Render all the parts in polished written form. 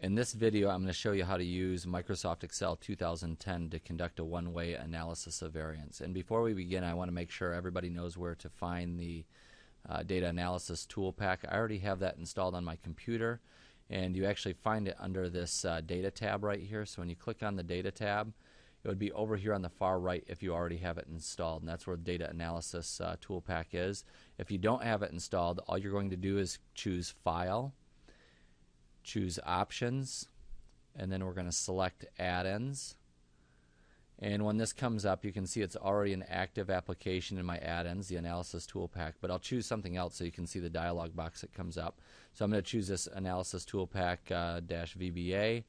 In this video, I'm going to show you how to use Microsoft Excel 2010 to conduct a one-way analysis of variance. And before we begin, I want to make sure everybody knows where to find the data analysis tool pack. I already have that installed on my computer, and you actually find it under this data tab right here. So when you click on the data tab, it would be over here on the far right if you already have it installed, and that's where the data analysis tool pack is. If you don't have it installed, all you're going to do is choose File, choose Options, and then we're going to select Add-ins. And when this comes up, you can see it's already an active application in my add-ins, the analysis tool pack, but I'll choose something else so you can see the dialog box that comes up. So I'm going to choose this analysis tool pack -VBA,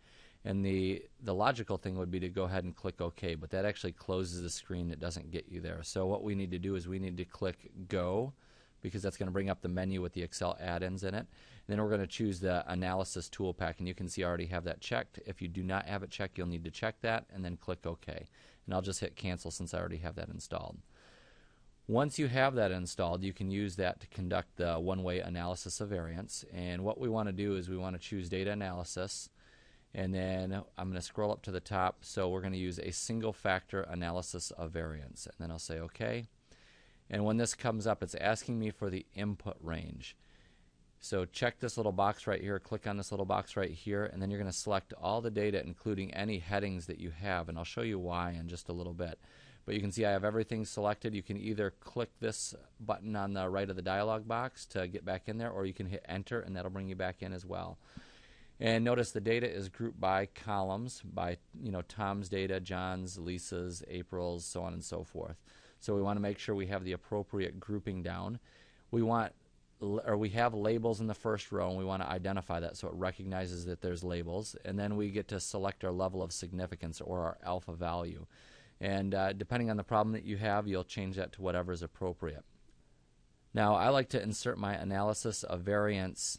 and the logical thing would be to go ahead and click OK, but that actually closes the screen. It doesn't get you there. So what we need to do is we need to click Go, because that's going to bring up the menu with the Excel add-ins in it. And then we're going to choose the analysis tool pack, and you can see I already have that checked. If you do not have it checked, you'll need to check that and then click OK. And I'll just hit cancel since I already have that installed. Once you have that installed, you can use that to conduct the one-way analysis of variance. And what we want to do is we want to choose data analysis, and then I'm going to scroll up to the top. So we're going to use a single factor analysis of variance, and then I'll say OK. And when this comes up, it's asking me for the input range. So check this little box right here, click on this little box right here, and then you're going to select all the data, including any headings that you have, and I'll show you why in just a little bit. But you can see I have everything selected. You can either click this button on the right of the dialog box to get back in there, or you can hit enter, and that'll bring you back in as well. And notice the data is grouped by columns, by Tom's data, John's, Lisa's, April's, so on and so forth. So we want to make sure we have the appropriate grouping down. We have labels in the first row, and we want to identify that so it recognizes that there's labels. And then we get to select our level of significance, or our alpha value. And depending on the problem that you have, you'll change that to whatever is appropriate. Now, I like to insert my analysis of variance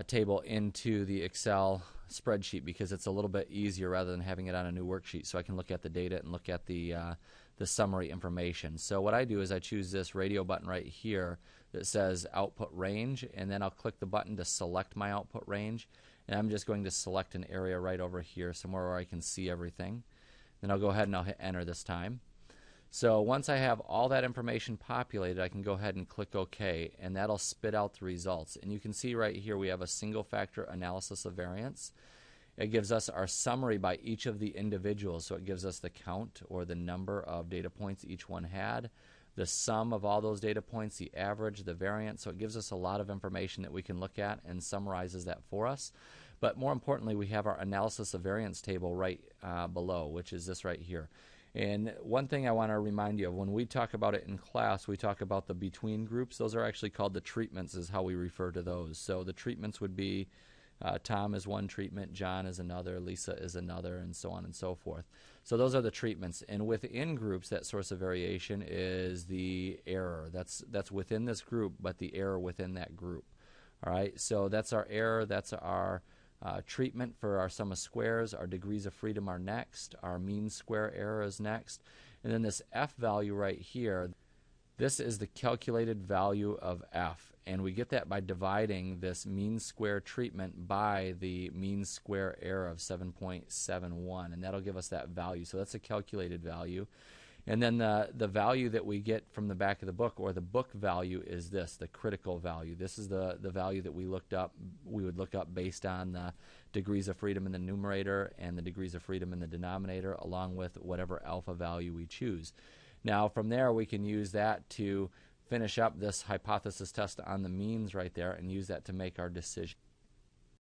table into the Excel spreadsheet because it's a little bit easier rather than having it on a new worksheet, so I can look at the data and look at the summary information. So what I do is I choose this radio button right here that says output range, and then I'll click the button to select my output range, and I'm just going to select an area right over here, somewhere where I can see everything. Then I'll go ahead and I'll hit enter this time. So once I have all that information populated, I can go ahead and click OK, and that'll spit out the results. And you can see right here we have a single factor analysis of variance. It gives us our summary by each of the individuals, so it gives us the count, or the number of data points each one had, the sum of all those data points, the average, the variance. So it gives us a lot of information that we can look at and summarizes that for us. But more importantly, we have our analysis of variance table right below, which is this right here. And one thing I want to remind you of, when we talk about it in class, we talk about the between groups. Those are actually called the treatments, is how we refer to those. So the treatments would be Tom is one treatment, John is another, Lisa is another, and so on and so forth. So those are the treatments. And within groups, that source of variation is the error. That's within this group, but the error within that group. All right, so that's our error, that's our treatment for our sum of squares. Our degrees of freedom are next. Our mean square error is next. And then this F value right here, this is the calculated value of F. And we get that by dividing this mean square treatment by the mean square error of 7.71. And that'll give us that value. So that's a calculated value. And then the value that we get from the back of the book, or the book value, is this, the critical value. This is the value that we would look up based on the degrees of freedom in the numerator and the degrees of freedom in the denominator, along with whatever alpha value we choose. Now from there we can use that to finish up this hypothesis test on the means right there and use that to make our decision.